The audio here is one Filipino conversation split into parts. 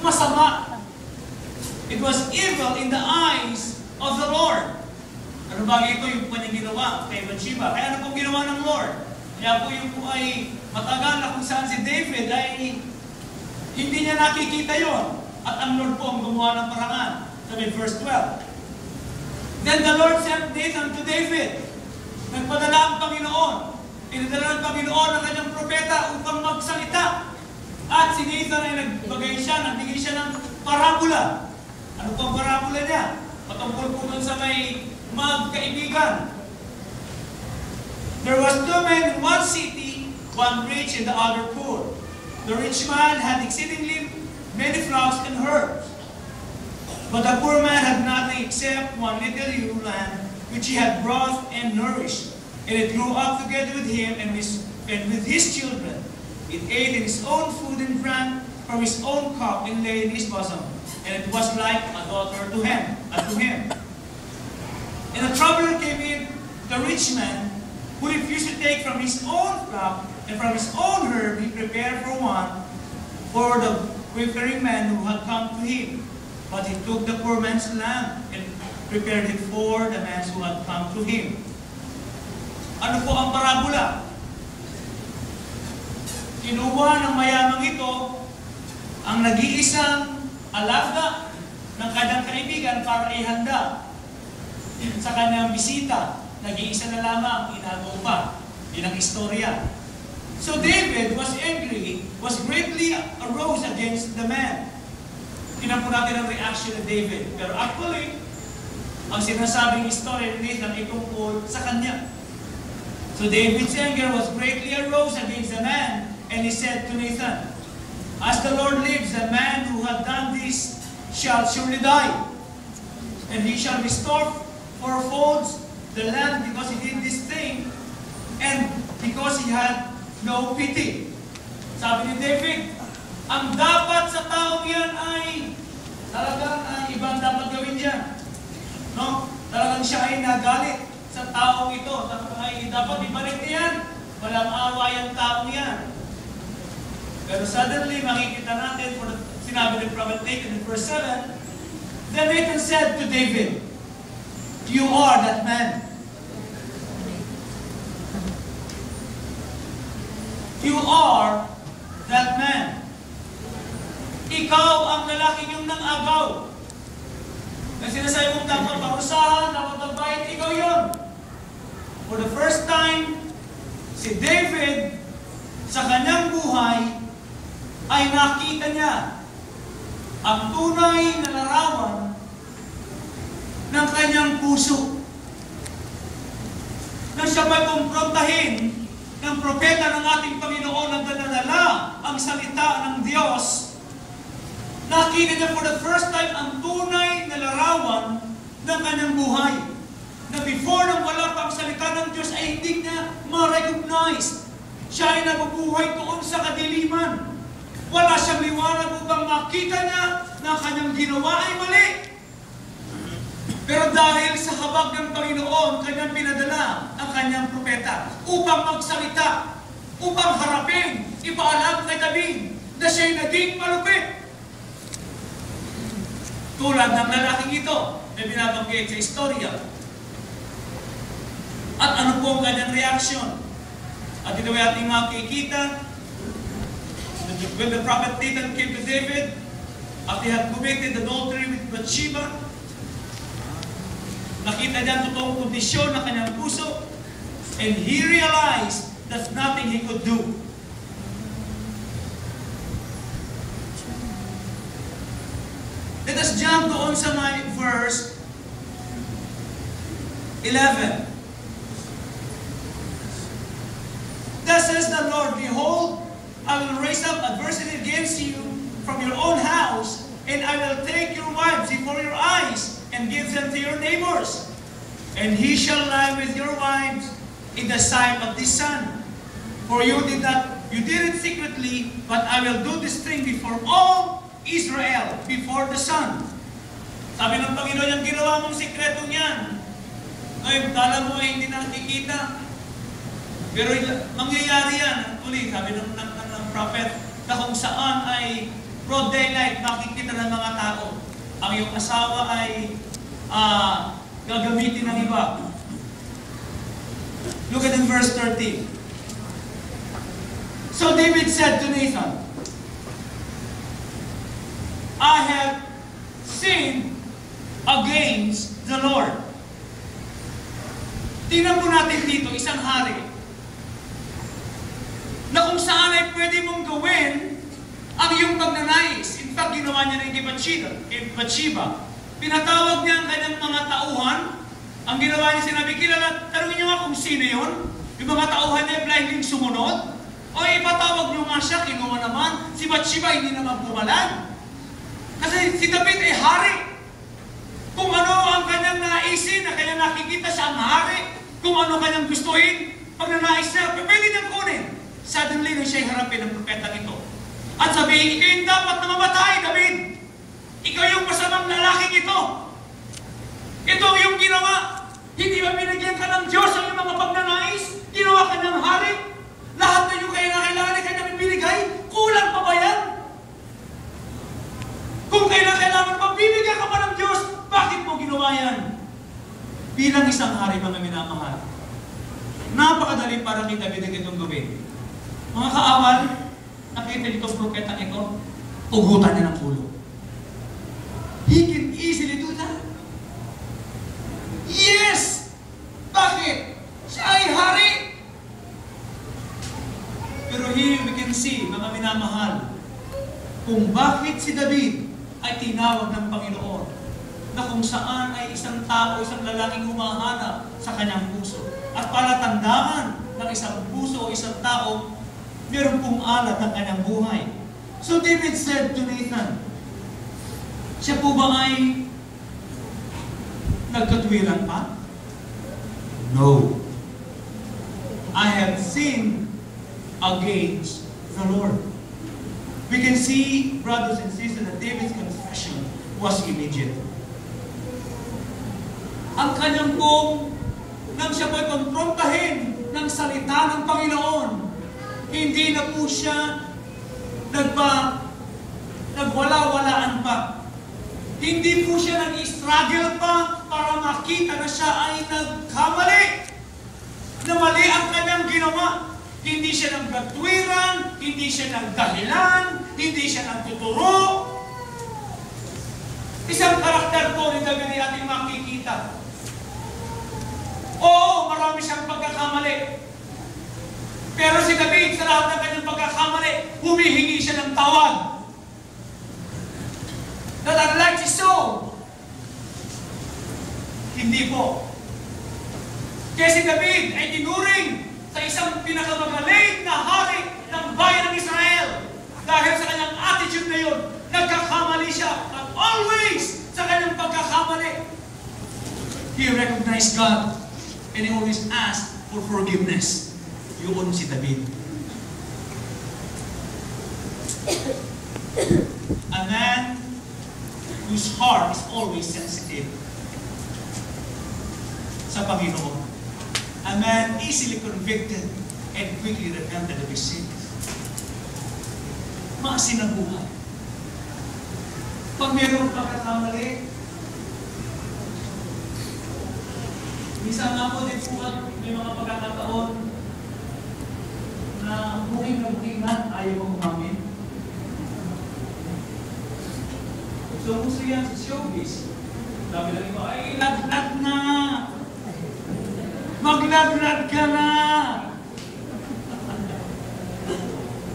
masama. It was evil in the eyes of the Lord. Ano bagay ito yung kanyang ginawa kay Bathsheba? Kaya ano pong ginawa ng Lord? Kaya po yung po ay matagal na kung saan si David ay hindi niya nakikita yon. At ang Lord po ang gumawa ng parangan. Sabi verse 12. Then the Lord sent Nathan to David. Nagpadala ang Panginoon. Pinadala ng Panginoon ang kanyang propeta upang magsalita. At si Nathan ay nagbigay siya ng parabola. Ano pong parabola niya? Patungkol po dun sa may magkaibigan. There was two men in one city, one rich and the other poor. The rich man had exceedingly many flocks and herds. But the poor man had nothing except one little ewe lamb, which he had brought and nourished. And it grew up together with him and with his children. It ate in its own food and drank from his own cup and lay in his bosom. And it was like a daughter to him. And a traveler came in, the rich man, who refused to take from his own flock and from his own herd. He prepared for the wayfaring man who had come to him. But he took the poor man's lamb and prepared it for the man who had come to him. Ano po ang parabola? Kinuha ng mayamang ito ang nag-iisang alaga ng kanyang kaibigan para ihanda sa kanyang bisita. Nag-iisa na lamang, inago pa. Ilang istorya. So David was angry, was greatly arose against the man. Tingnan po natin ang reaction ni David. Pero actually, ang sinasabing istorya ni Nathan ay tungkol sa kanya. So David's anger was greatly arose against the man, and he said to Nathan, As the Lord lives, the man who had done this shall surely die, and he shall restore fourfolds the land because he did this thing, and because he had no pity. Sabi ni David, ang dapat sa taong yan ay talagang ibang dapat gawin dyan. No? Talagang siya ay nagalit sa taong ito. Ay dapat ibalik niyan. Walang awa yung taong yan. Pero suddenly, makikita natin, sinabi ng Prophet Nathan in verse 7, Then Nathan said to David, You are that man. You are that man. Ikaw ang lalaking yung nang-agaw. Kasi sinasabi mong dapat parusahan, dapat magbayad, ikaw yun. For the first time, si David, sa kanyang buhay, ay nakita niya ang tunay na larawan ng kanyang puso. Nang siya may kumprontahin ng propeta ng ating Panginoon na dinadala ang salita ng Diyos, nakita niya for the first time ang tunay na larawan ng kanyang buhay. Na before nang wala pa ang salita ng Diyos ay hindi niya ma-recognize. Siya ay nabubuhay doon sa kadiliman. Wala siyang liwanag upang makita niya na kanyang ginawa ay mali. Pero dahil sa habag ng Panginoon, kanyang pinadala ang kanyang propeta upang magsalita, upang harapin, ipaalam kay David na siya'y naging malupit. Tulad ng lalaking ito na binabanggit sa istorya. At ano po ang kanyang reaksyon? At ito ay ating makikita. When the prophet Nathan came to David, after he had committed adultery with Bathsheba, nakita niya ang totoong kondisyon ng kanyang puso, and he realized there's nothing he could do. Let us jump doon sa my verse 11. Thus says the Lord, Behold, I will raise up adversity against you from your own house, and I will take your wives before your eyes, and give them to your neighbors. And he shall lie with your wives in the sight of the sun. For you did it secretly, but I will do this thing before all Israel, before the sun. Sabi ng Panginoon, yung ginawa mong sikreto niyan, ay kala mo ay hindi nakikita. Pero mangyayari yan. Uli, sabi ng prophet, na kung saan ay broad daylight, makikita ng mga tao. Ang iyong asawa ay gagamitin ng iba. Look at in verse 13. So David said to Nathan, I have sinned against the Lord. Tingnan po natin dito, isang hari na kung saan ay pwede mong gawin ang iyong pagnanais. In fact, ginawa niya na kay Bathsheba. Pinatawag niya ang kanyang mga tauhan. Ang ginawa niya, sinabi, kilala, tanongin niyo nga kung sino yun. Yung mga tauhan niya blinding sumunod. O ipatawag niyo nga siya, kinuha naman. Si Bathsheba hindi naman pumalag. Kasi si David ay hari. Kung ano ang kanyang naisin, na kanyang nakikita siya ang hari, kung ano kanyang gustuhin, pag nanais niya, pwede niyang kunin. Suddenly, nung siya'y harapin ng propeta ito. At sabihin, ikaw yung dapat na mamatay, David. Ikaw yung masamang lalaking ito. Ito ang iyong ginawa. Hindi ba binigyan ka ng Diyos ang iyong mga pagnanais? Ginawa ka ng hari? Lahat na yung kailangan ay kanyang binigay? Kulang pa ba yan? Kung kailangan pa, bibigyan ka pa ng Diyos, bakit mo ginawa yan? Bilang isang hari, mga minamahal, napakadali para kay David ang itong gawin. Mga kaawal, nakita nitong propeta ito, ugutan niya ng ulo. He can easily do that. Yes! Bakit? Siya ay hari. Pero here we can see, mga minamahal, kung bakit si David ay tinawag ng Panginoon na kung saan ay isang tao, isang lalaking humahanap sa kanyang puso. At palatandaan ng isang puso o isang tao, meron pong alat ng kanyang buhay. So David said to Nathan, siya po ba ay nagkatwiran pa? No. I have sinned against the Lord. We can see, brothers and sisters, that David's confession was immediate. Ang kanyang pong, nang siya po'y konfrontahin ng salita ng Panginoon, hindi na po siya nagwala-walaan pa. Hindi po siya nag-struggle pa para makita na siya ay nagkamali. Na mali ang kanyang ginawa. Hindi siya nagkatwiran, hindi siya nagdahilan, hindi siya nagtuturo. Isang karakter po ni David ay ating makikita. Oo, marami siyang pagkakamali. Pero si David, sa lahat ng kanyang pagkakamali, humihingi siya ng tawad. That unlike si Saul, hindi po. Kaya si David ay tinuring sa isang pinakamagaling na hari ng bayan ng Israel. Dahil sa kanyang attitude na yun, nagkakamali siya. At always, sa kanyang pagkakamali, he recognized God and he always asked for forgiveness. Yun si David. A man whose heart is always sensitive sa Panginoon. A man easily convicted and quickly repented of his sins. Maasin ang buhay. Pag mayroong pagkakamali, minsan nga po din po may mga pagkakataon na buking na ayaw mong umamin. So, gusto yan sa showbiz. Sabi lang iba, ay, laglag na! Maglaglag ka na!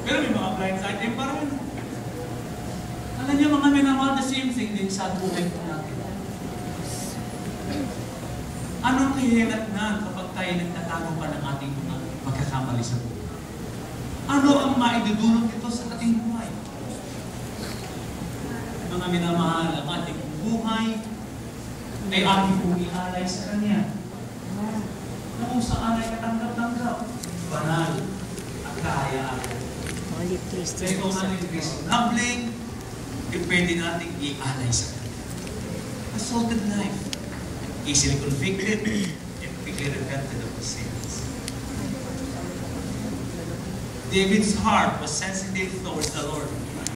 Pero may mga blindside din pa rin. Alam niyo mga minamahal, the same thing din sa buhay po natin. Anong kahihinatnan kapag tayo nagtatago pa ng ating mga pagkakamali sa buhay? Ano ang maidudulot ito sa ating buhay? Mga minamahal, ang ating buhay ay ating pong ialay sa Kanya. Na kung saan ay katanggap-tanggap, banal at kahayaan. Kaya ito natin Kristo humbling, pwede natin ialay sa Kanya. A salted life, easily convicted, and quickly repented of his sins. David's heart was sensitive towards the Lord.